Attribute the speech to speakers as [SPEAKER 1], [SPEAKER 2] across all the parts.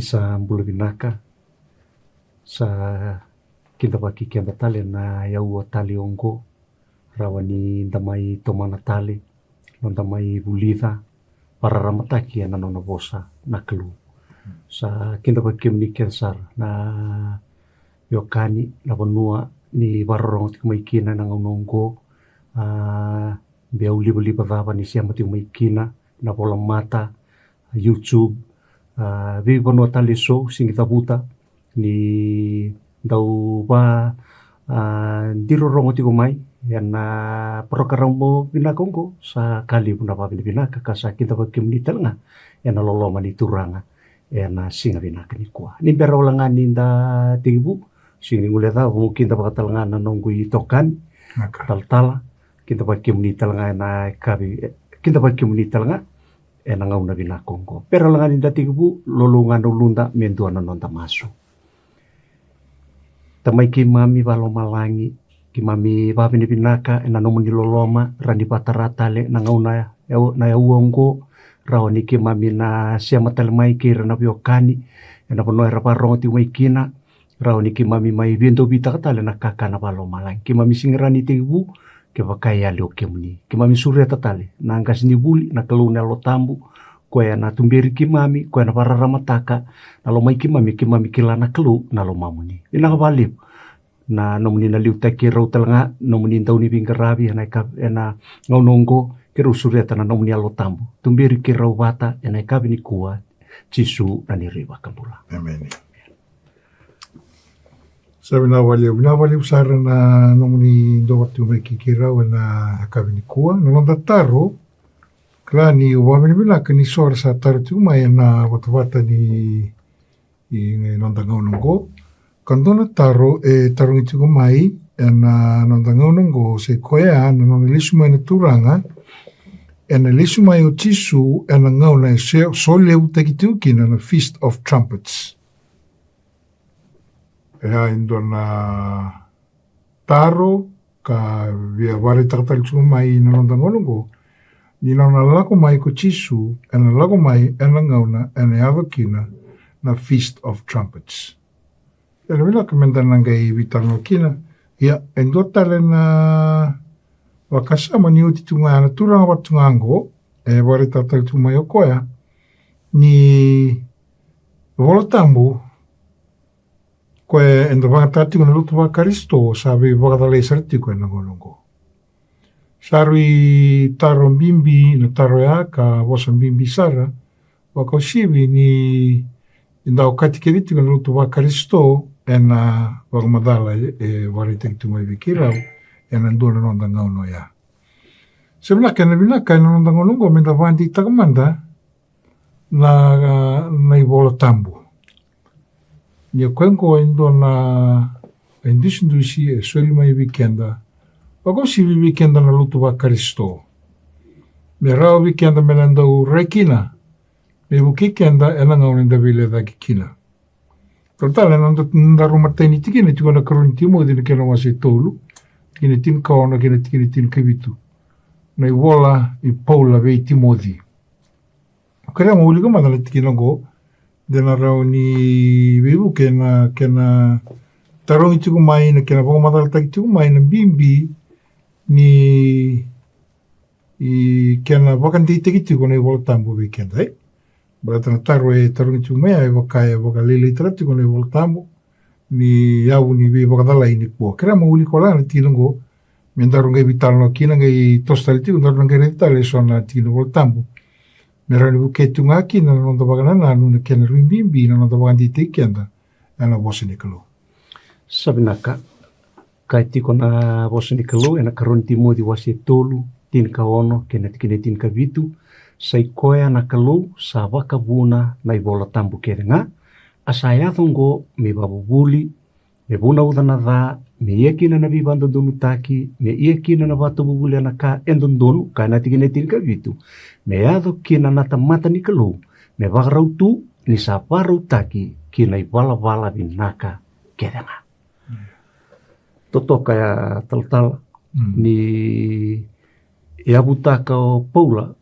[SPEAKER 1] isa mbula vinaka sa kinda wakikianda tale na yaua tale ongo rawani ndamai tomana tale no ndamai vulitha para ramataki na nona vosa na klu sa kinda wakimnikia sara na yokani na vanua ni varorong tikmaikina na ngaunongo bea uliba dhava ni siama tikmaikina na vola mata YouTube vivi vanua tale show singi tabuta ni dau ba dirorongo tiko mai yana prokaramo binakongo sa kali puna pa binaka kasa kita bakimnita nga yana loloma ni turanga yana singa binaka ni kwa ni berolangan ninda tibu singi nguleta mungkin ta bakatalanga nonggu itokan tal-tala kita bakimnita nga na kabi kita bakimnita nga yana ngauna binakongo pero langan ninda tibu lolungan ulunda menduana nonta maso tamai ki mami valomalangi ki mami vavini vinaka ena nomu ni loloma rani patarata le na ngauna na ya uongo rawani ki mami na siama talemai ki rana biokani ena pono era parongo ti waikina rawani ki mami mai viendo bita katale na kakana valomalangi ki mami singrani tibu ke vakaya leo kemuni ki mami surya tatale na angkas ni buli na kaluna lo tambu koe na tumberi ki mami, koe na pararamataka, na lo mai ki mami kila na kelu, na lo mamuni. Ina ka valip, na nomuni na liu taki rau talanga, nomuni tauni pingkarabi, ena ngau nonggo, kira usuriata na nomuni alo tambu. Tumberi ki rau vata, ena ikabi ni kua, jisu na ni riwa kambula.
[SPEAKER 2] Amen. Sabi na waliu sara na nomuni do watu meki ki rau, ena ikabi ni kua, nalonda taro, kala ni wamini binaka ni sora sa taru mai na wata ni nonda ngaunongo. Kandona taro taru ngi tuku mai na nonda ngaunongo se koea na nona lisu mai na turanga na lisu mai o tisu na ngauna so leu takituki na Feast of Trumpets. Indona taro ka via ware takatali tuku mai na nonda ngaunongo ni na lako mai ko tisu, na lako mai na ngauna, na avakina na Feast of Trumpets. Ela wila kamenda nangai vitano kina, ia endotale na wakasama ni uti tunga na turanga watungango, ware tatali tumai okoya, ni volotambu, koe endo vangatati kuna lutu wakaristo, sabi wakadale sarti koe nangonongo. Sarui taro mbimbi na taro yaka wasa mbimbi sara wakausiwi ni indao katikiriti kuna lutu wa karisto ena wakamadala warita kitumai vikirau ena ndona nonda ngauno ya. Sebenarnya na binaka ena nonda ngaunongo menda wandi takamanda na ibola tambu. Nia kwenko indona indisinduisi sueli mai vikenda wako si weekenda na lutu wa karisto. Me rao weekenda me nandau rekina. Me wukikenda ena ngauninda vile da kikina. Total nanda rumateni tikine tiko na karuni timo dina kena wase tolu. Kine tin kaona kine tin kavitu. Na iwola i paula vei timodi. Karea maulika madala tikina go. Dena rao ni vivu kena tarongi tiko mai na kena poko madala taki tiko mai na bimbi ni kena wakanti tikiti kona i voltambu weekenda Bata na taro tarungi tumea wakaya wakalele tarati kona i voltambu ni yau ni vi wakadala ini pua. Kera mauli kola na tinongo mendarunga vitalo no kina ngai tostaliti undarunga ngai vitale so na tino voltambu. Merani buketu ngaki na nonda wakanana nuna kena ruimbimbi na nonda wakanti tikenda ana wosini kalo.
[SPEAKER 1] Sabinaka kai tiko na wosini kalu ena karoni timo di wasi tolu tin ka ono kena tikine tin ka vitu sai koea na kalu sa waka buna na ibola tambu kerenga asaya thongo me babubuli me buna udana dha me iekina na vibando donu taki me iekina na watu bubuli na ka endondonu ka na tikine tin ka vitu me adho kina na tamata ni kalu me wakarautu ni sa parau taki kina ibala binaka kerenga. Toto kaya tal-tal ni iabutaka o Paula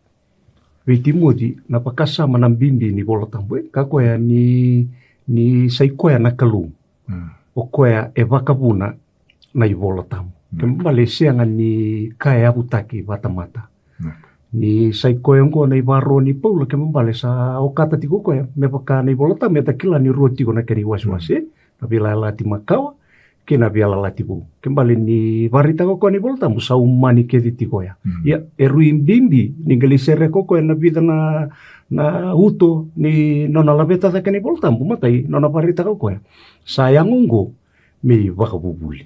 [SPEAKER 1] Timothy napakasama ng bimbi ni Bola Tambo kakoya ni saikoya na kalu o koya e vakavuna na i Bola Tambo kembali sianga ni kaya butaki batamata ni saikoya ngo na i varo ni Paula kembali sa o kata tiko koya me paka na i Bola Tambo ta kila ni roti ko na keni waswasi na bila lati makawa kena biala lati bu kembali ni varita ko ni Bola Tambo sa umani kedi tiko ya ya eruim bimbi ni gelisere ko na vida na uto ni nona labeta ta keni Bola Tambo matai nona varita ko ya sayang ungo me vakabubuli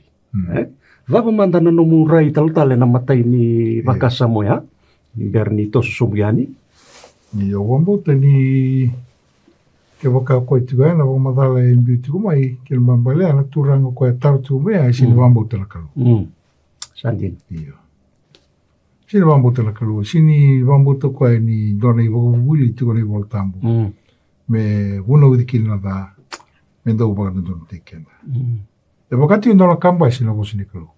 [SPEAKER 1] vava mandana no murai taltale na matai ni vakasamo ya ni berni to susumiani
[SPEAKER 2] ni wambo ni ke waka ko tiga na wama dala e beauty ko mai ke mbambale ana turanga ko tartu me ai sin wambo tala kalu
[SPEAKER 1] sandin
[SPEAKER 2] iyo sin wambo tala kalu sini wambo to ko ni dona i wuli to ni Bola Tambo me uno udikina da me do ba no te kenda e wakati no kamba sina ko sini kalu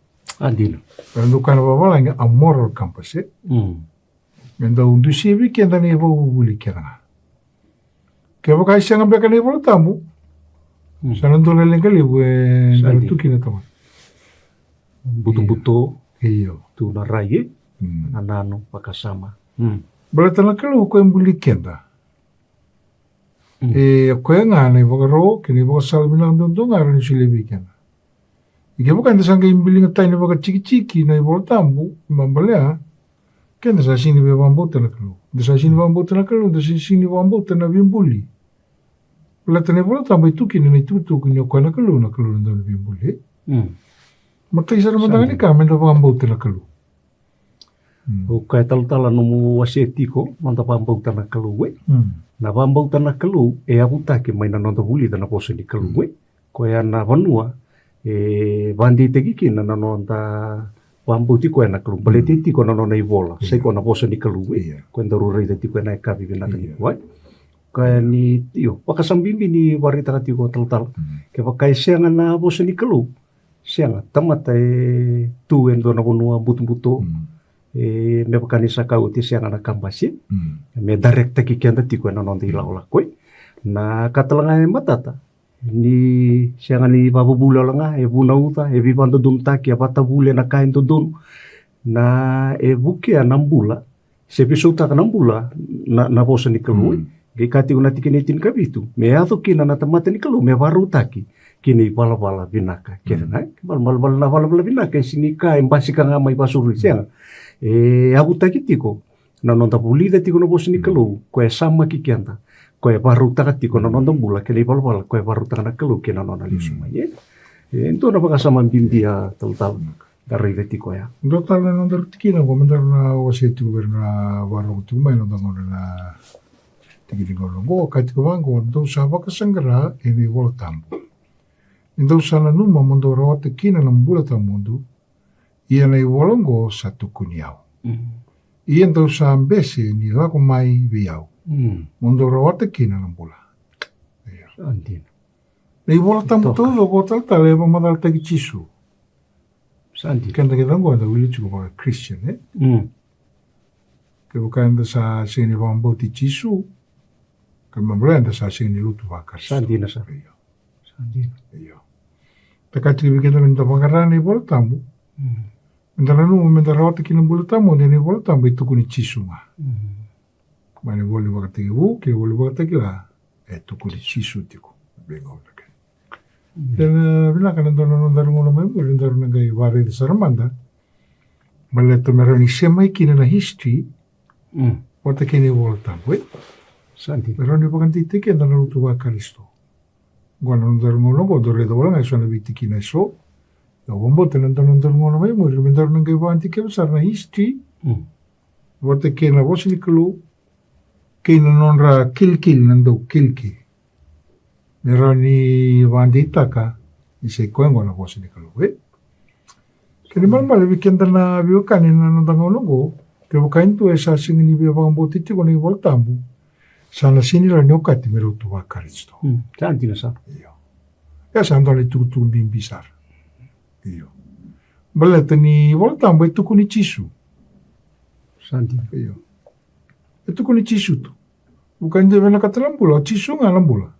[SPEAKER 1] andina
[SPEAKER 2] pero kana baba nga amor campus me do undu sibi kenda ni wuli kenda ke wakai sianga beka ni Bola Tambo sana ndole lengali we tuki na tama
[SPEAKER 1] buto
[SPEAKER 2] iyo
[SPEAKER 1] tu na rai anano pakasama
[SPEAKER 2] Bola tana kalu ko embuli kenda ko nga na ro ke ni boka salmina ndo ngara ni silebi kenda ike boka nda sanga imbili ngatai ni boka chiki na Bola Tambo mambalea kenda sa sini be wambo tana kalu nda sini wambo tana kalu nda sini wambo tana bimbuli Bola tana Bola Tambo tuki ni tutu kunyo kwa na kalu ndo bimbuli matai sara mandangani ka menda wambo tana kalu
[SPEAKER 1] o kai taltala no mu wasetiko manda wambo tana kalu we na wambo tana kalu e abutake mai na nonda buli tana poso ni kalu we ko ya na vanua bandi tegiki na nonda wambo tiko na kalu balete tiko na nona i Bola sai ko na poso ni kalu we ko ndaru rei tiko na ka vive na kani wai kaya ni iyo pakasambimbi ni warita tiko taltal ke pakai sianga na poso ni kalu sianga tamata tu endo na bonua butu me pakani sakau ti sianga na kambasi me direct ki kenda tiko na nonda ilaola koi na katalanga matata ni sianga ni babubula langa buna uta bibando dumta ki abata bule na kain dodon na buke anambula se pisota kanambula na poso ni kalu ke kati una tikinitin kabitu me ato kina na tamata ni kalu me varutaki kini bala binaka kena bala binaka sini ka embasi ka nga mai basuri sianga abutaki tiko na nonda bulida tiko no poso ni kalu ko sama ki kenda ko varutaka tiko na nonda bula kini bala ko varutaka na kalu kina nona lisuma ye ento na pakasama bimbia tal dari tiko ya
[SPEAKER 2] ndo tala nonda tikina ko mendar na wasetu berna warung tu mai nonda na tiki ngolongo kati ko wango ndo sa vakasangara ini Bola Tambo ndo sana numa mondo rawat kina na Bola Tambo ia na wolongo satu kuniau ia ndo sa ambese ni lako mai biau mondo rawat kina na Bola
[SPEAKER 1] andina
[SPEAKER 2] na Bola Tambo todo ko tal eva madal tagi chisu
[SPEAKER 1] sandi
[SPEAKER 2] kanda ke dango da wili chuko ba Christian ke bukanda sa sini wambo ti chisu Kemambranda sa sini lutu vakar.
[SPEAKER 1] Sandina sa. Sandina.
[SPEAKER 2] Iyo. Takati bigenda minta pangarani Bola Tambo. Minta nanu minta rawat kina Bola Tambo ni Bola Tambo itu kuni chisunga. Mane boli wakati bu ke boli wakati la itu kuni chisu tiku. Bengo lagi. Dan bila kan ndono ngono mai boli ndono ngai wari de saramanda. Maleto merani semai kina na history. Wata kini Bola Tambo.
[SPEAKER 1] Santi.
[SPEAKER 2] Pero ni pakanti tiki anda na lutu wa Karisto. Guana nandar ngono ko dore do wala ngai bitiki na so. Ya wombo tenanta nandar ngono mai mo remendar ngai wa anti ke besar na history. Wate ke na vosi ni klu ke na nonra kilkil nando kilki. Nerani wa anti taka ise koengo na vosi ni klu. Ke ni mal weekend na biokani na nandar ngono ko ke bukain tu esa singini bi wa mbo titi ko ni Bola Tambo. Sana sini la nyokati merutu wa Karisto.
[SPEAKER 1] Sandina sa.
[SPEAKER 2] Iyo. Ya sandali tuku bimbi sar. Iyo. Baleta ni Bola Tambo itu kuni chisu.
[SPEAKER 1] Sandina.
[SPEAKER 2] Iyo. e tuku ni tisu tu. Bukan dia vena kata lambula, tisu nga lambula.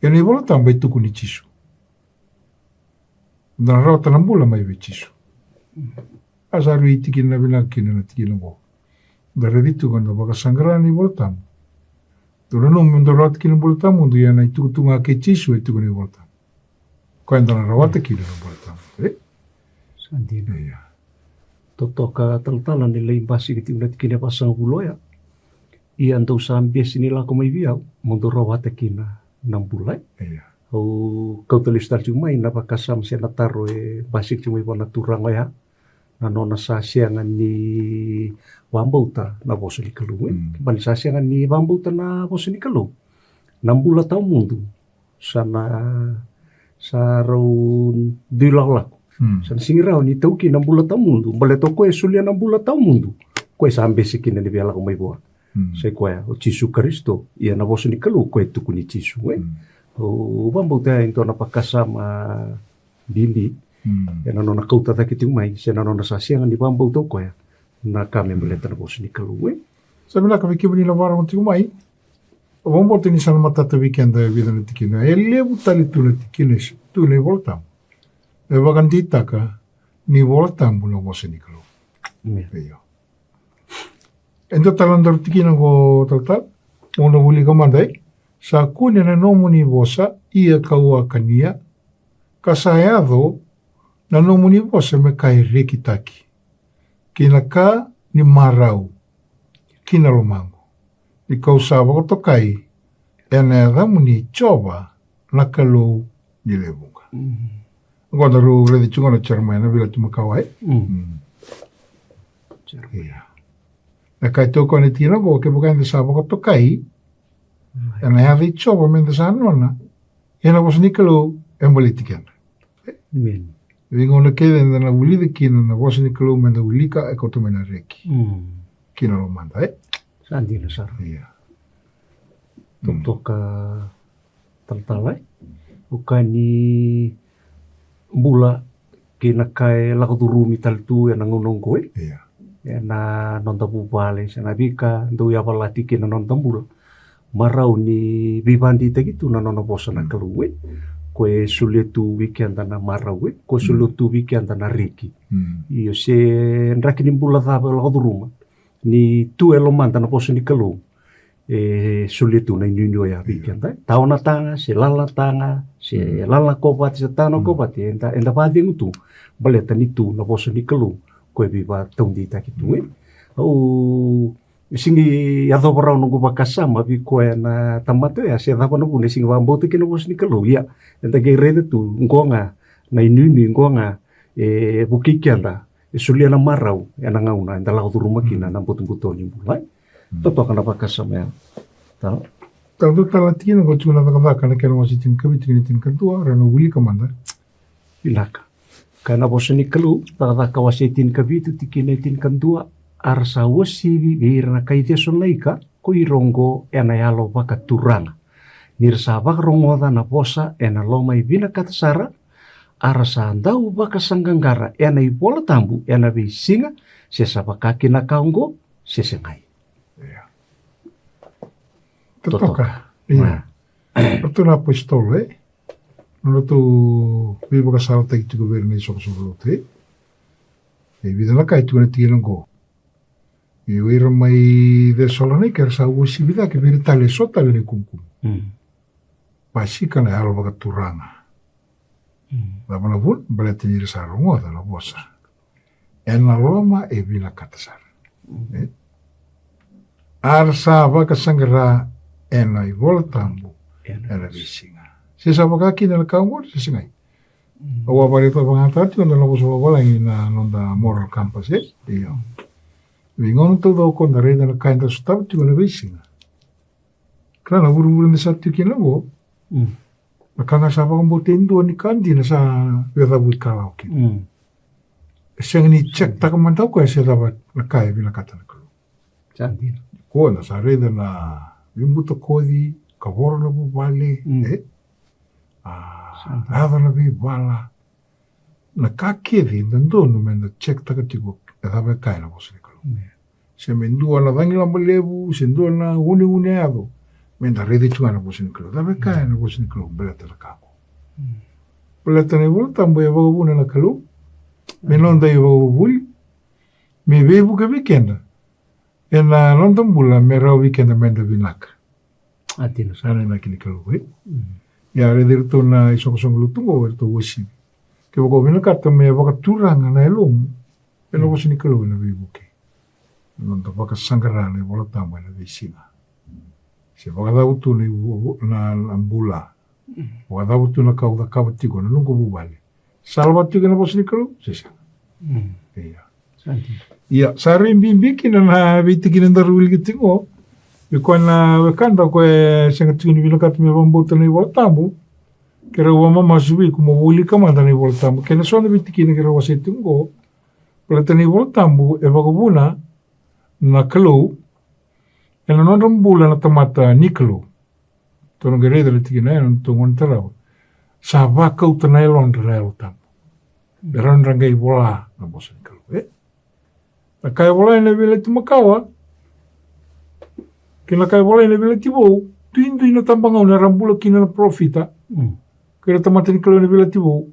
[SPEAKER 2] E nei vola tamba e tuku ni tisu. Dana rauta lambula mai ve tisu. Asaru i tiki na vina kina na tiki na mo. Dara ditu kanda baka sangrana ni vola tamba. Dura no mundo rauta kina vola tamba, mundo ia na i tuku tunga ke tisu e tuku ni vola tamba. Ko enda na rawata kina na vola tamba.
[SPEAKER 1] Sandina. Totoka taltala ni lei basi ki tina tikina pasang buloya. Ia antau sambias ni la ko mai viau, mundo rawata kina nang bulai. O kau tulis tar cumai na pakasam sia na taro e basi cumai wana turang ya. Na nona sa siangan ni wambauta na boso ni kalu. Bani sa siangan ni wambauta na boso ni kalu. Nambula tau mundo. Sana sa raun dilaula. San singirau ni tauki nambula tau mundo. Bale to koe sulia nambula tau mundo. Koe sambias kina ni biala ko mai boa. Sai koe o Tisu Kristo ia na boso ni kalu koe tuku ni Tisu o wambauta into na pakasama bili e na nona kauta taki tumai se na nona sasianga ni wambauta koe na kame meleta na boso ni kalu
[SPEAKER 2] Sabi na kami kiba nila wara mo tumai o wambauta ni sana matata weekend e vida na tikina e levu tali tu na tikina tu na voltam e wakanditaka ni voltam na boso ni kalu Ento talandar tikina ko taltal, ona huli ka mandai, sa kune na nomu ni vosa, ia kaua kania, kasayado, na nomu ni vosa me kai rekitaki. Kina ka ni marau, kina lomango. Ni kausawa ko tokai, ena adamu ni choba, na kalou ni levunga. Ngona ru redi chungona charmai na vila tumakawai. Na kai toko ni tira ko ke bukan de sabo ko tokai. Na ya vi chobo men de sanona. Ena was nikelo embolitiken.
[SPEAKER 1] Amen.
[SPEAKER 2] Vingo na kede na uli de kina na was nikelo men de ulika e ko to mena reki. Kina lo manda
[SPEAKER 1] Sandi na sar.
[SPEAKER 2] Iya.
[SPEAKER 1] Toka taltalai. Ukani bula kina kai lakudurumi taltu ya nangonongko
[SPEAKER 2] Iya.
[SPEAKER 1] na nonta bubale sana bika ndo ya balati kina nonta bula marau ni vivandi tagitu na nona bosa na kaluwe koe suletu weekend na marawe ko suletu weekend na riki io se nraki ni bula thaba la ruma ni tu elo manta na bosa ni kalu e suletu na nyunyo ya weekend taona tanga se lala kopat se tano kopat enda padi ngutu baleta ni tu na bosa ni kalu koe viva taundi taki tunge. O singi yadho parau nungu bakasama vi koe na tamato ya se dhapa na pune singi wambauta kina bos ni kalu ya. Enta kei rede tu ngonga na inuni ngonga bukikianda sulia na marau ya na ngauna enta lau turuma kina na putu-putu ni mulai. Toto kana bakasama ya. Tau?
[SPEAKER 2] Tau talatina ko tuna nakadaka na kena wasitin kabitin kantua rano wili kamanda.
[SPEAKER 1] Ilaka. Kana bosa ni kalu, takataka wasitin kabitu tikinetin kantua, arsa wasi virna kaite solaika, ko irongo ena yalo baka turanga. Nirsa baka rongoda na bosa ena lomai vina katasara, arsa andau baka sanggangara ena ibola tambu ena visinga, sesa baka kina kaungo, sesa ngai.
[SPEAKER 2] Totoka. Iya. Pertuna pistol Nona tu viva ka salta ki tu governo i sono te. E vida na kai tu na tira ngo. E o ira mai de solane ke sa usi vida ke vir tale sota le kumkum. Pasika na alo baka turanga. Da mana bun balete ni sa rongo da la bosa. E na loma e vina katasar. Arsa baka sangra e na i voltambu e na visinga. Se sama kaki na kaungo se singai. Awa pare to pangatati on la boso wala na nonda moral campus Iyo. Vingon to do kon da reda na kainda stap tu na visinga. Kana buru na sa tu kina go. Makanga sa pa kombo tendo ni kandi na sa weda but karaoke. Seng ni check ta kamanta ko se da na kai vila kata na ko.
[SPEAKER 1] Sandi.
[SPEAKER 2] Ko na sa reda na vimbuto kodi kavoro na bubale Ada na vi bala na ka kevi nando no mena check taka tigo e dava kai na bosi kalu se mendua na dangi lamba lebu, se ndua na une ado. Menda redi tunga na bosi ni kalo. Dabe kaya na bosi ni kalo, beleta na kako. Beleta na iwola tambo ya wagabuna na kalo. Menonda ya wagabuli. Me bebu ke weekenda. E na lontambula me rao weekenda menda vinaka.
[SPEAKER 1] Atino sa.
[SPEAKER 2] Sana na kini kalo, Ya redi rito na isokosongo lutungo, rito wasi. Ke wagabuna kata me wakaturanga na elom. Pena bosi ni kalo na bebu ke. Nonta wakasangarana ya wala tambo na visina. Se wakadautu na ambula. Wakadautu na kauda kabatiko na nungo bubale. Salvatiko na bosi ni kalo, sesa. Iya, sari mbimbiki na vitiki na darwili kitingo. Iko na wekanda kwe sengatiko ni vilakati me bambota na iwala tambo. Kera wama masubi kumawuli kamanda na iwala tambo. Kena sona vitiki na kera wasetingo. Palata na iwala tambo e wakabuna na kalo. E na nondang bula na tamata nikalo. Tono gereda le tiki na e na tongon tarawa. Sa waka uta na elon na elo tambo. Beran ranga i bola na bosa nikalo. Na kaya bola ina vile ti makawa. Kina kaya bola ina vile ti bou. Tuindu ina tambangau na rambula kina na profita. Kira tamata nikalo ina vile ti bou.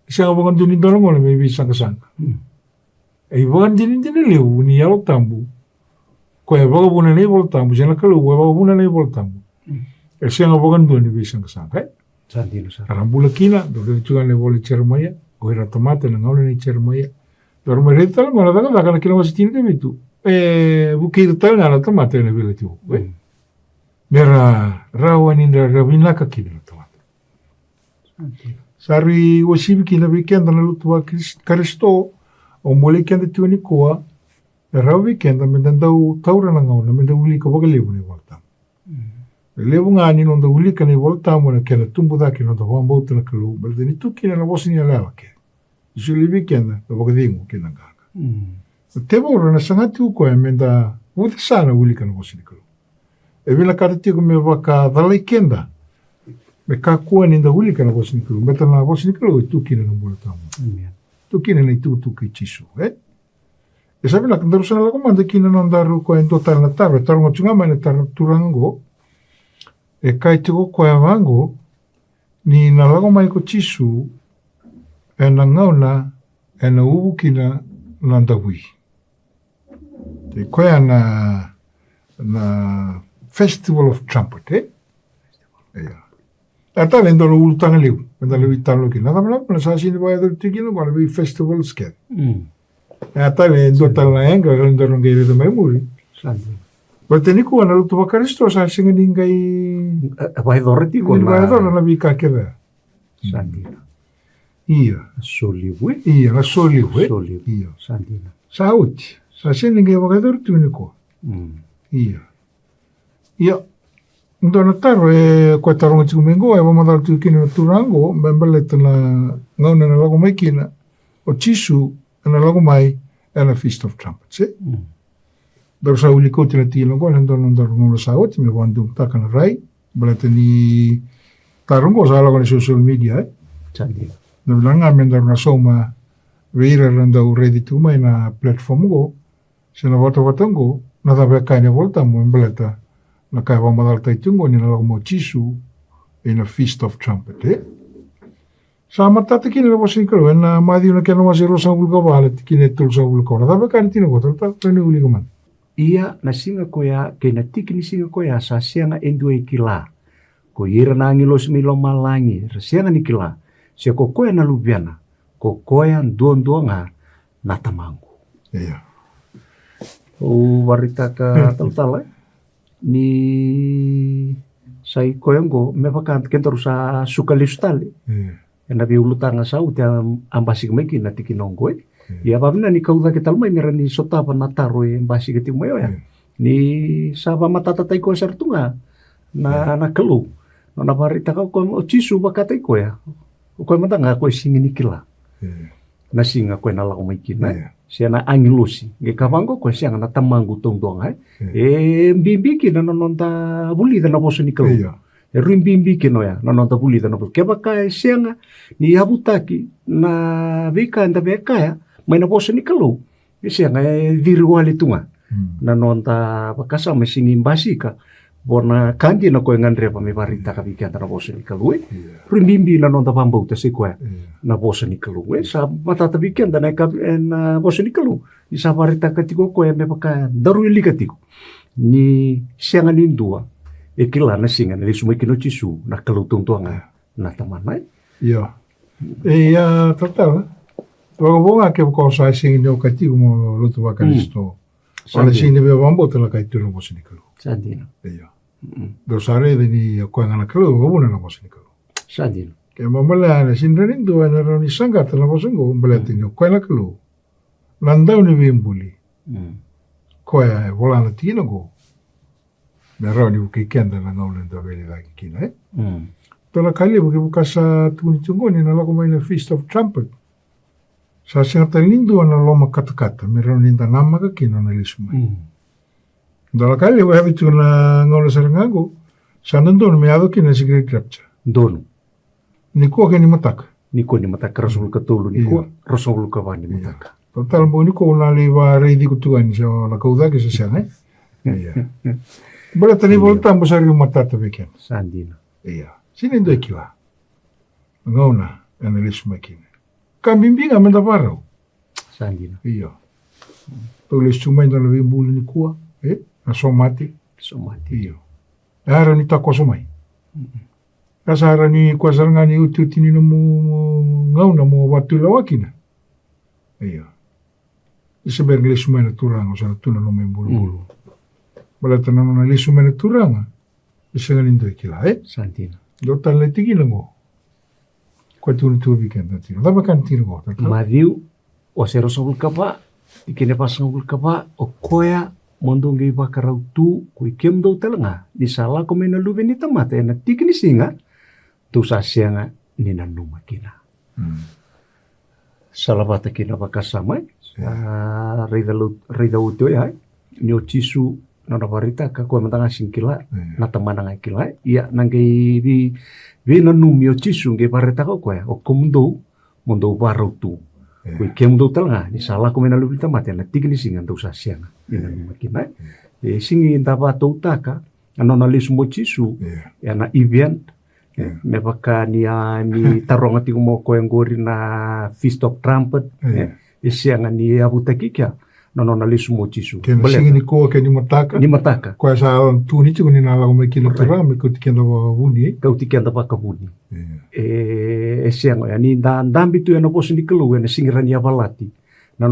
[SPEAKER 2] Isa nga bagan dunin donongo na may bisang-kasanga. Ay bagan dinin leo ni elo tambo. Kaya wagabuna na iwala tambo. Siya nakalo, wagabuna na iwala tambo. E siya nga wagandu ni bisang kasangka.
[SPEAKER 1] Santino sa.
[SPEAKER 2] Arambula kina, dore chuga na iwala chermaya. Oira tomate na ngauna na chermaya. Dore merita tala ngana daga daga na kina wasitin ka bitu. Bukir tala na tomate na bila tiwo. Mera rawan indra ravina ka kina na tomate. Sari wasibi kina weekend na lutuwa Kristo. O mole kenda tiwa ni koa. Rau weekenda mendandau taura na ngauna menda uli ka wagalebu ni waltam. Lebu ngani nonda uli ka ni waltam na kena tumbu daki nonda wambauta na kalu. Balde ni tuki na bosi ni alala ke. Isuli weekenda na wagadingu kena nganga. Teba ura na sangati uko ya menda wuti sana uli ka na bosi ni kalu. E vila kata tiku me waka dhalai kenda. Me kakua ninda uli ka na bosi ni kalu. Meta na bosi ni kalu tuki na nambula tamu. Tuki na tuki chisu, E sabi na kandaru sana lagu manda kina nandaru ko en total na taro. Taro ngachunga ma na taro turango. E kai tiko ko ya wango. Ni na lagu mai ko chisu. E na ngauna. E na ubu kina nandawi. Te ko ya na Festival of Trumpet, Ata lendo lo ulutanga liu. Menda liu italo kina. Nada na sa sini ba yador tikino ko na festival sket. Ata lendo tala enga lendo ngere de memori.
[SPEAKER 1] Santino.
[SPEAKER 2] Berteni ko na lutu bakaristo sa singa ningai
[SPEAKER 1] Vai doreti ko
[SPEAKER 2] ni vai dor na bika keda.
[SPEAKER 1] Santino.
[SPEAKER 2] Iya.
[SPEAKER 1] Soliwe.
[SPEAKER 2] Iya, na soliwe.
[SPEAKER 1] Soliwe.
[SPEAKER 2] Iya.
[SPEAKER 1] Santino.
[SPEAKER 2] Sa uti. Sa singa ningai bakador tuni ko. Iya. Iya. Ndo na taro kwa taronga tiku mengo mamadal tu kina turango membaleta na ngauna na lago mai kina o chisu na lago mai na Feast of Trumpets. Daru sa uli koti na tila ko ndo ngona sa oti me wandu taka na rai baleta ni tarongo sa lago na social media.
[SPEAKER 1] Santino.
[SPEAKER 2] Na bilanga mendaru na soma veira randa ready tu mai na platform go sina wata-watango na tabe kaine volta mo membaleta na kaya wamadal taitungo ni na lago mo chisu in a Feast of Trumpet, Sa matata kina na bosi kalo, na madi na kena masiro sa ulga wale, kina tul sa ulga wale. Tapi kan tino ko, tak ni uli kaman.
[SPEAKER 1] Ia na singa ko ya, kena tiki ni singa ko ya, sa sianga endua ikila. Ko ira na angilos milo malangi, sianga ni kila. Sia ko koya na lubiana, ko koya duon nga na tamangu.
[SPEAKER 2] Iya.
[SPEAKER 1] O warita ka tal ni sai koyango me pakan kentoro sa sukalistali. Na bi ulutanga sa uti ambasi kemeki na tiki nonggoe. Ya babina ni kauda kita lumai mera ni sota pa nataro ambasi keti umayo ya. Ni saba matata tai ko sartunga na kelu. Na barita ka ko chisu bakata ko ya. Ko matanga ko singini kila. Na singa ko na lago maikina. Sia na angilusi. Ge kavango ko sia na tamangu tongdong ai. Mbibiki na nonta buli na boso ni kelu. Rimbimbi kino ya nonta buli na boso. Ke baka sia ni habutaki na bika nda beka ya mai na boso ni kelu. Sia nga diri wali tunga. na nonta pakasama singimbasika bona kandi na koe ngandre pa me varita ka vikianta na vosa ni kalue rimimbi na nonta pambauta se koe na vosa ni kalue sa matata vikianta na vosa ni kalu ni sa varita ka tiko koe me paka daru ilika tiko ni sianga ni dua e kila na singa na lisumai kino chisu na kalu tungtuanga na tamanai
[SPEAKER 2] ia tatala waka ke ko sa singa ni okati mo lutu wa Kristo wala singa be wambo tala kai tu no vosa ni kalu
[SPEAKER 1] Sandino
[SPEAKER 2] ia do sare de ni ko ngana kalu ko bona na vosa ni kalu
[SPEAKER 1] Sandino
[SPEAKER 2] ke mamala na sinrenin do na roni sanga tala vosa ngo umbelati ni ko na kalu landau ni bimbuli ko e vola na tino go na roni uki kenda na ngaulen da veli la kina tola kali buki bukasa tuni tungoni na lako mai na Feast of Trumpet sa singa talindu na loma katakata me roni da nama ka kina na lisumai tola kali wa habitu na ngaula sarangago sa nandon me ado kina si Great Rapture
[SPEAKER 1] Dono
[SPEAKER 2] ni ko ke ni mataka
[SPEAKER 1] Niko ni mataka rasul katulu niko rasul kawani mataka
[SPEAKER 2] total bo ni ko na le wa reidi kutuan sa la kauda ke sa sanga iya bola tani volta mo sa ri matata beken
[SPEAKER 1] Sandino
[SPEAKER 2] iya sinindo ikiwa ngauna ana lisumai kina kambimbinga menda parau
[SPEAKER 1] Sandino
[SPEAKER 2] iya to lisumai na le bulu ni kuwa na somati
[SPEAKER 1] somati
[SPEAKER 2] iyo ara ni takosomai kasara ni kwasaranga ni ututini no mo ngauna mo watula wakina iyo ise bergle sumena turanga sa tuna no me bulu bala tanano na lisumena turanga ise ngalindo ikila
[SPEAKER 1] Sandino
[SPEAKER 2] do tala tikila ngo kwa tunu tu weekend tino daba kan tino go
[SPEAKER 1] Mariu o se rasul kapa ikine pasang kapa o koya mondongi bakarau tu kui kem do telanga di sala ko mena luve ni tamate na tikini singa tu sa sianga ni na numa kina salawata kina bakasama rida uto ya nyo chisu na varita ka ko matanga singkila na tamana ngai kila ia nangai vi na numio chisu nge varita ko o komundo mondo barau tu kui kem do telanga ni sala ko mena luve tamate na tikini singa tu sa sianga makina singi ndaba toutaka anona lisu mo chisu ya na event me baka ni taronga tingo mo ko ngori na Feast of Trumpet sianga ni abutakika nona lisu mo chisu
[SPEAKER 2] ke singi ni ko ke ni mataka ko sa tu ni tingo ni na la me kilo tura me ko tikenda wa uni
[SPEAKER 1] kau tikenda pa ka uni sianga ni ndambi tu na bosi ni kelu na singira ni abalati na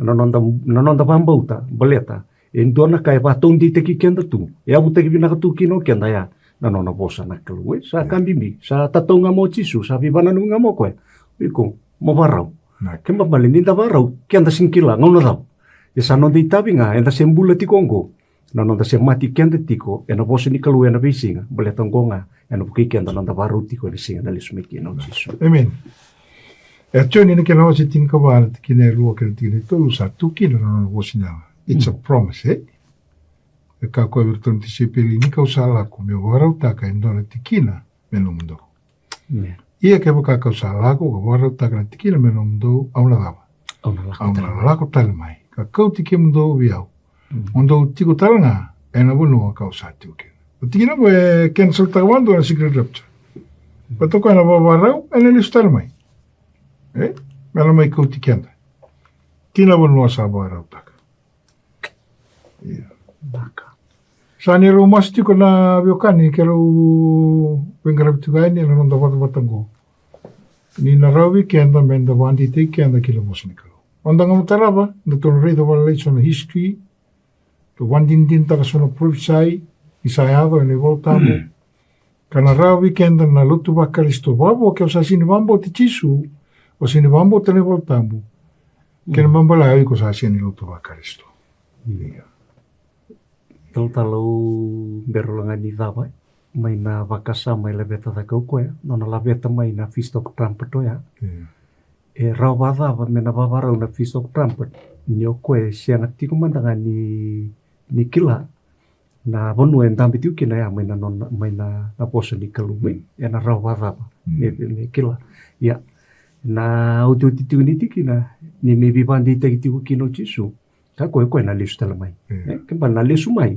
[SPEAKER 1] nonda pambauta baleta endona kai va tondi te ki kenda tu e abu te ki na tu kino kenda ya na nona bosa na kelu sa kambimi sa tatonga mo chisu sa vivana nunga mo ko iko mo varau ke mabale ni da varau kenda singkila ngona dau e sa nonda itabinga enda sembula ti kongo na nonda se mati kenda tiko e na bosa ni kelu na bisinga baleta ngonga e na buki kenda nonda varau tiko ni singa na lismeki no chisu
[SPEAKER 2] amen e tuni ni ke no se tin ka val ki ne ruo ke ti to sa tu ki no bosina it's a promise e ka ko virton ti se peli ni ka usala ko me varau ta ka indona tikina me no mundo ia ke ka usala ko varau ta ka tikina me no mundo au la dava au la ko tal mai ka ko ti ke mundo viau mundo ti ko talanga e na bunu ka usati ke tikina mo cancel ta wando na Secret Rapture pato ka na varau ene ni stal mai mela mai ko tikenda kina bunu sa varau ta
[SPEAKER 1] baka
[SPEAKER 2] Sani rumasti ko na biokani kero pengarap tugani na nonda batango. Ni narawi kenda menda wandi te kenda kila bosni kalo. Onda ngamutaraba na tonre do wala sona history to wandin din ta sona prophesy isayado ne voltamo. Kana rawi kenda na lutu bakaristo babo ke sa sini bambo ti chisu o sini bambo te ne voltamo. Kena bambala ko sa sini lutu bakaristo.
[SPEAKER 1] Talu berulungan di dawa mai na vakasa mai lebeta da kau koe nona labeta mai na Feast of Trumpet ya e rawa dawa me na vavara na Feast of Trumpet nyo koe sianga tiku mandanga ni kila na vonu en dambi tiu kina ya mai na nona mai na posa ni kalumi ya na rawa dawa me kila ya na utu titu ni tikina ni me bibandi te tiku kino chisu ka koe na lesu tala mai ke ba na lesu mai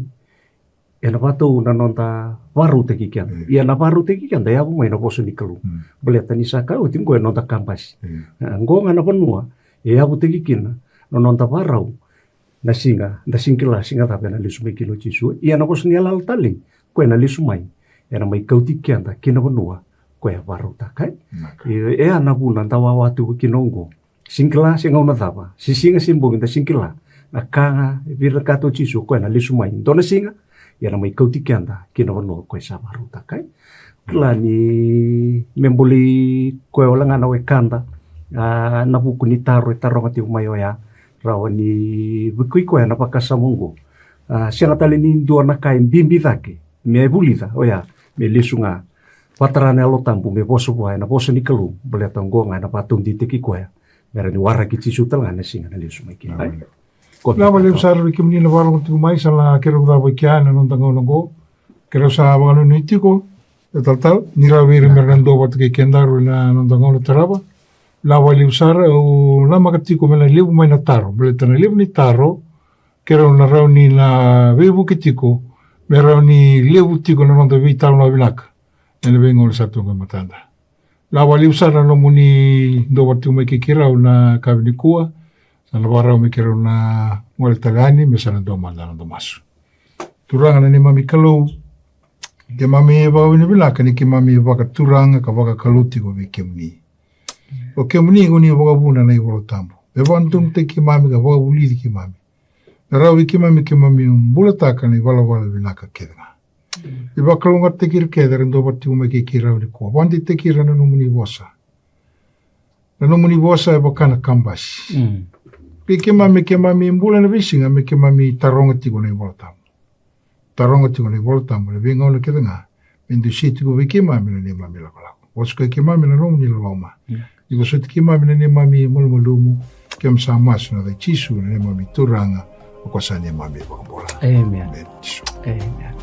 [SPEAKER 1] e na watu na nonta waru te kikianda ia na waru te kikianda ia mai na boso ni kalu bele tani saka o tim koe nonta kampas ngonga na panua e abu te kikina no nonta warau na singkila singa tape na lesu mai kilo chisu ia na boso ni alal tali koe na lesu mai e na mai kauti kianda kina panua koe waru takai e ana buna tawa watu kinongo singkila singa una tapa sisinga simbo minta singkila na kanga vira kato chisu koe na lesu mai dona singa ia na mai kauti kianda kina panua koe sa waru takai kila ni memboli koe olanga na we kanda na buku ni taro e taro ngati umai oya rawa ni bukui koe na pakasa mongo sianga tali ni dua na kai bimbi thake me bulida oya me lesunga patarane alo tampu me boso boa na boso ni kalu bole tongonga na patung di teki koe mera ni wara ki tisu tala na singa na lesu mai ki
[SPEAKER 2] la wale usar ki mni na wala ngati umai sala kero da bo kia na non tango ngo kero sa wala ni tiko tal ni ra vere merando wat ke kendaru na non tango taraba la wale usar o la magatiko me la levu mai na taro bele tana levu ni taro kero na rauni na vevu ke tiko me rauni levu tiko na ronda vi talo na vinaka ene vengo le satu nga matanda la wale usar no muni do wat mai ke kirau na kavinikua sa la warau me kero na ngol tagani me sana do manda do masu turanga na ni mami kalau ke mami ba ni vinaka ni ke mami ba ka turanga ka ba ka kaluti go me ke muni o ke muni ngoni boga buna na ibolo tambo be vantung te ki mami ga boga buli ki mami rawi ki mami mbula taka na wala vinaka kedanga iba kalunga te kir kedere ndo bati ume ke kira uri ko wandi te kira na numuni bosa e bakana kambas pe ke mami mbula na visinga me ke mami taronga tigo na ibolo tambo le venga ona kedanga mendu situ go ke mami na ni mami la kala wasko ke mami na numuni la loma Igo so tiki mami na ne mami malumumu ke msa masu na dai chisu na ne mami turanga o kwa sa ne mami wakambola.
[SPEAKER 1] Amen. Amen.